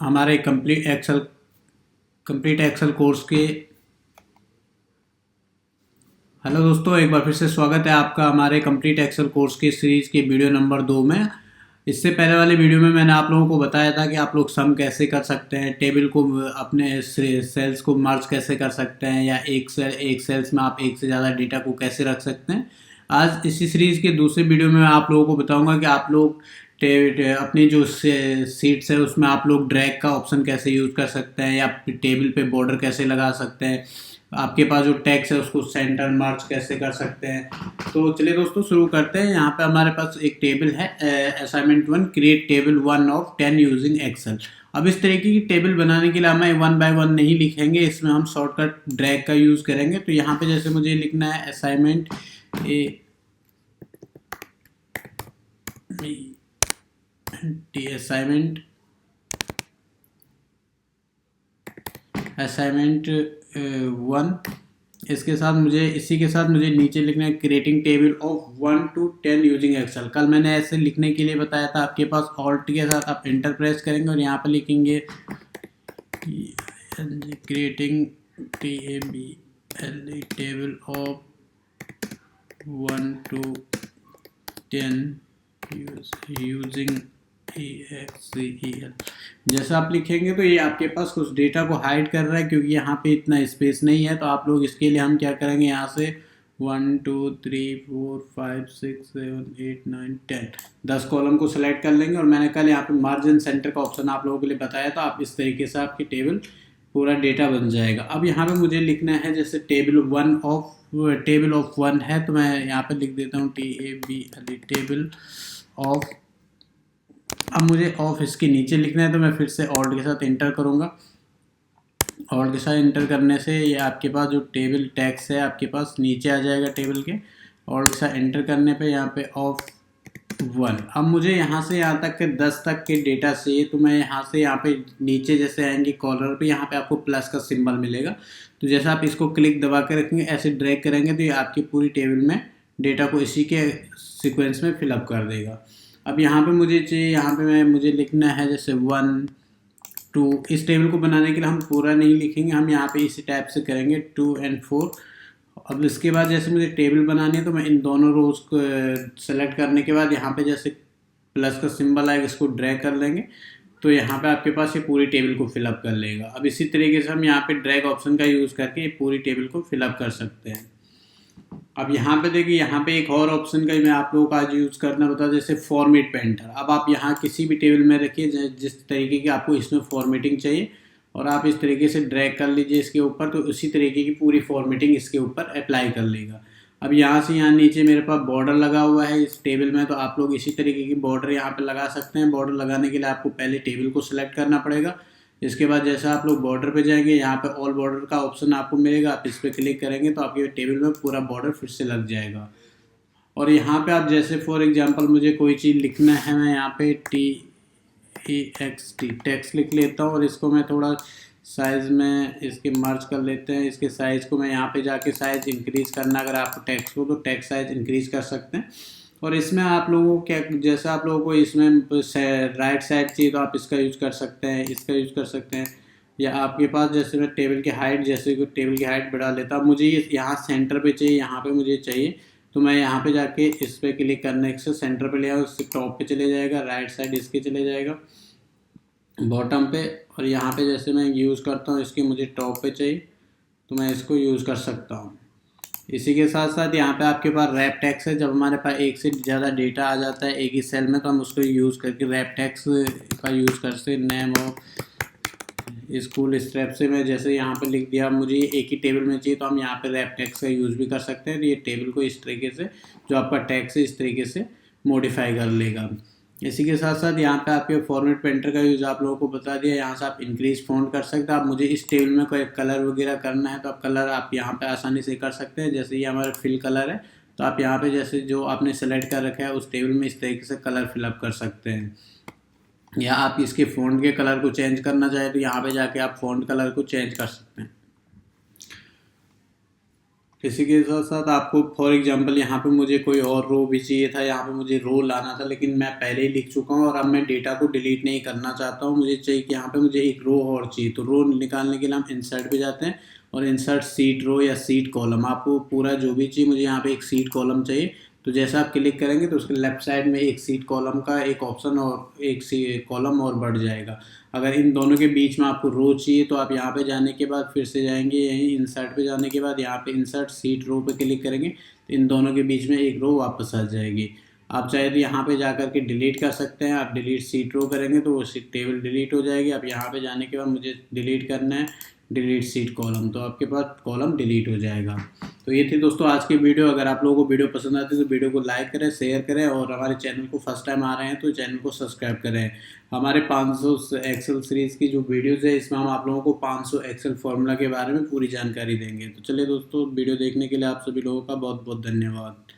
हमारे complete exhale course के hello दोस्तों, एक बार फिर से स्वागत है आपका हमारे कंप्लीट एक्सेल कोर्स की सीरीज़ के वीडियो नंबर 2 में। इससे पहले वाले वीडियो में मैंने आप लोगों को बताया था कि आप लोग सम कैसे कर सकते हैं, टेबल को अपने सेल्स को मर्ज कैसे कर सकते हैं, या एक सेल्स में आप एक से ज़्यादा डेटा को कैसे रख सकते हैं। आज इसी सीरीज़ के दूसरे वीडियो में मैं आप लोगों को बताऊंगा कि आप लोग अपनी जो सीट्स है उसमें आप लोग ड्रैग का ऑप्शन कैसे यूज़ कर सकते हैं, या टेबल पे बॉर्डर कैसे लगा सकते हैं, आपके पास जो टेक्स्ट है उसको सेंटर मार्च कैसे कर सकते हैं। तो चलिए दोस्तों शुरू करते हैं। यहाँ पे हमारे पास एक टेबल है, assignment 1, create table 1 of 10 using Excel. अब इस तरीके की टेबल बनाने के लिए हमें 1 बाय 1 नहीं लिखेंगे, इसमें हम शॉर्टकट ड्रैग का यूज़ करेंगे। तो यहाँ पे जैसे मुझे लिखना है असाइनमेंट असाइनमेंट 1, इसके साथ मुझे इसी के साथ मुझे नीचे लिखना है creating table of 1 to 10 using Excel. कल मैंने ऐसे लिखने के लिए बताया था, आपके पास ऑल्ट के साथ आप इंटर प्रेस करेंगे और यहाँ पर लिखेंगे creating table of 1 to 10 using EXCEL। जैसा आप लिखेंगे तो ये आपके पास कुछ डेटा को हाइड कर रहा है, क्योंकि यहाँ पे इतना स्पेस नहीं है। तो आप लोग इसके लिए हम क्या करेंगे, यहाँ से 1 2 3 4 5 6 7 8 9 10 कॉलम को सिलेक्ट कर लेंगे। और मैंने कल यहाँ पे मार्जिन सेंटर का ऑप्शन आप लोगों के लिए बताया था। आप इस तरीके से आपकी टेबल पूरा डेटा बन जाएगा। अब यहाँ पे मुझे लिखना है, जैसे टेबल ऑफ 1 है, तो मैं यहाँ पे लिख देता हूँ TABL टेबल ऑफ। अब मुझे ऑफ इसके नीचे लिखना है, तो मैं फिर से ऑल्ट के साथ इंटर करूँगा। ऑल्ट के साथ इंटर करने से ये आपके पास जो टेबल टैक्स है आपके पास नीचे आ जाएगा टेबल के। ऑल्ट के साथ इंटर करने पे यहाँ पे ऑफ 1। अब मुझे यहाँ से यहाँ तक के 10 तक के डेटा चाहिए, तो मैं यहाँ से यहाँ पे नीचे जैसे आएंगे कॉर्नर पे, यहाँ पे आपको प्लस का सिंबल मिलेगा। तो जैसे आप इसको क्लिक दबा के रखेंगे, ऐसे ड्रैग करेंगे, तो ये आपकी पूरी टेबल में डेटा को इसी के सिक्वेंस में फिलअप कर देगा। अब यहाँ पे मुझे चाहिए, यहाँ पे मुझे लिखना है जैसे 1 2। इस टेबल को बनाने के लिए हम पूरा नहीं लिखेंगे, हम यहाँ पे इसी टाइप से करेंगे 2 और 4। अब इसके बाद जैसे मुझे टेबल बनानी है, तो मैं इन दोनों रोज को सेलेक्ट करने के बाद यहाँ पे जैसे प्लस का सिंबल आएगा, इसको ड्रैग कर लेंगे, तो यहाँ पे आपके पास ये पूरी टेबल को फिलअप कर लेगा। अब इसी तरीके से हम यहाँ पे ड्रैग ऑप्शन का यूज़ करके पूरी टेबल को फिलअप कर सकते हैं। अब यहाँ पे देखिए, यहाँ पे एक और ऑप्शन का मैं आप लोगों को आज यूज़ करना बता, जैसे फॉर्मेट पेंटर। अब आप यहाँ किसी भी टेबल में रखिए जिस तरीके की आपको इसमें फॉर्मेटिंग चाहिए, और आप इस तरीके से ड्रैग कर लीजिए इसके ऊपर, तो उसी तरीके की पूरी फॉर्मेटिंग इसके ऊपर अप्लाई कर लेगा। अब यहाँ से यहाँ नीचे मेरे पास बॉर्डर लगा हुआ है इस टेबल में, तो आप लोग इसी तरीके की बॉर्डर यहाँ पे लगा सकते हैं। बॉर्डर लगाने के लिए आपको पहले टेबल को सिलेक्ट करना पड़ेगा। इसके बाद जैसे आप लोग बॉर्डर पे जाएंगे, यहाँ पे ऑल बॉर्डर का ऑप्शन आपको मिलेगा, आप इस पर क्लिक करेंगे तो आपके टेबल में पूरा बॉर्डर फिर से लग जाएगा। और यहाँ पे आप जैसे फॉर एग्जांपल मुझे कोई चीज़ लिखना है, मैं यहाँ पे TEXT टेक्स्ट लिख लेता हूँ, और इसको मैं थोड़ा साइज़ में इसके मर्ज कर लेते हैं। इसके साइज़ को मैं यहाँ पे जाके साइज़ इंक्रीज़ करना, अगर आपको टेक्स्ट हो तो टेक्स्ट साइज़ इंक्रीज़ कर सकते हैं। और इसमें आप लोगों को क्या, जैसे आप लोगों को इसमें राइट साइड चाहिए तो आप इसका यूज़ कर सकते हैं, इसका यूज़ कर सकते हैं। या आपके पास जैसे मैं टेबल की हाइट, जैसे कि टेबल की हाइट बढ़ा लेता हूँ, मुझे ये यहाँ सेंटर पे चाहिए, यहाँ पे मुझे चाहिए, तो मैं यहाँ पे जाके इस पर क्लिक करने से सेंटर पे ले आऊँ, इससे टॉप पे चले जाएगा, राइट साइड इसके चले जाएगा बॉटम पे। और यहाँ पे जैसे मैं यूज़ करता हूँ, इसके मुझे टॉप पे चाहिए, तो मैं इसको यूज़ कर सकता हूँ। इसी के साथ साथ यहाँ पे आपके पास रैप टैक्स है। जब हमारे पास एक से ज़्यादा डेटा आ जाता है एक ही सेल में, तो हम उसको यूज़ करके रैप टैक्स का यूज़ करते हैं। नेम ऑफ स्कूल इस टाइप से मैं जैसे यहाँ पे लिख दिया, मुझे एक ही टेबल में चाहिए, तो हम यहाँ पे रैप टैक्स का यूज़ भी कर सकते हैं। तो ये टेबल को इस तरीके से, जो आपका टैक्स है, इस तरीके से मॉडिफाई कर लेगा। इसी के साथ साथ यहाँ पे आपके फॉर्मेट पेंटर का यूज़ आप लोगों को बता दिया। यहाँ से आप इंक्रीज फ़ॉन्ट कर सकते हैं। आप मुझे इस टेबल में कोई कलर वगैरह करना है, तो आप कलर आप यहाँ पे आसानी से कर सकते हैं। जैसे ये हमारा फिल कलर है, तो आप यहाँ पे जैसे जो आपने सेलेक्ट कर रखा है उस टेबल में इस तरीके से कलर फिलअप कर सकते हैं। या आप इसके फ़ॉन्ट के कलर को चेंज करना चाहें, तो यहाँ पे जाके आप फ़ॉन्ट कलर को चेंज कर सकते हैं। इसी के साथ साथ आपको फॉर एग्जांपल यहाँ पे मुझे कोई और रो भी चाहिए था, यहाँ पे मुझे रो लाना था, लेकिन मैं पहले ही लिख चुका हूँ और अब मैं डेटा को डिलीट नहीं करना चाहता हूँ। मुझे चाहिए कि यहाँ पे मुझे एक रो और चाहिए, तो रो निकालने के लिए हम इंसर्ट पे जाते हैं और इंसर्ट सीट रो या सीट कॉलम, आपको पूरा जो भी चाहिए, मुझे यहाँ पे एक सीट कॉलम चाहिए। तो जैसा आप क्लिक करेंगे तो उसके लेफ्ट साइड में एक सीट कॉलम का एक ऑप्शन और एक सी कॉलम और बढ़ जाएगा। अगर इन दोनों के बीच में आपको रो चाहिए तो आप यहाँ पे जाने के बाद फिर से जाएंगे यहीं इंसर्ट पे जाने के बाद यहाँ पे इंसर्ट सीट रो पे क्लिक करेंगे तो इन दोनों के बीच में एक रो वापस आ जाएगी। आप चाहे तो यहाँ पे जा करके डिलीट कर सकते हैं, आप डिलीट सीट रो करेंगे तो वो टेबल डिलीट हो जाएगी। आप यहाँ पे जाने के बाद मुझे डिलीट करना है डिलीट सीट कॉलम, तो आपके पास कॉलम डिलीट हो जाएगा। तो ये थी दोस्तों आज की वीडियो। अगर आप लोगों को वीडियो पसंद आती है तो वीडियो को लाइक करें, शेयर करें और हमारे चैनल को फर्स्ट टाइम आ रहे हैं तो चैनल को सब्सक्राइब करें। हमारे 500 एक्सेल सीरीज़ की जो वीडियोज़ है इसमें हम आप लोगों को 500 एक्सेल फार्मूला के बारे में पूरी जानकारी देंगे। तो चलिए दोस्तों, वीडियो देखने के लिए आप सभी लोगों का बहुत बहुत धन्यवाद।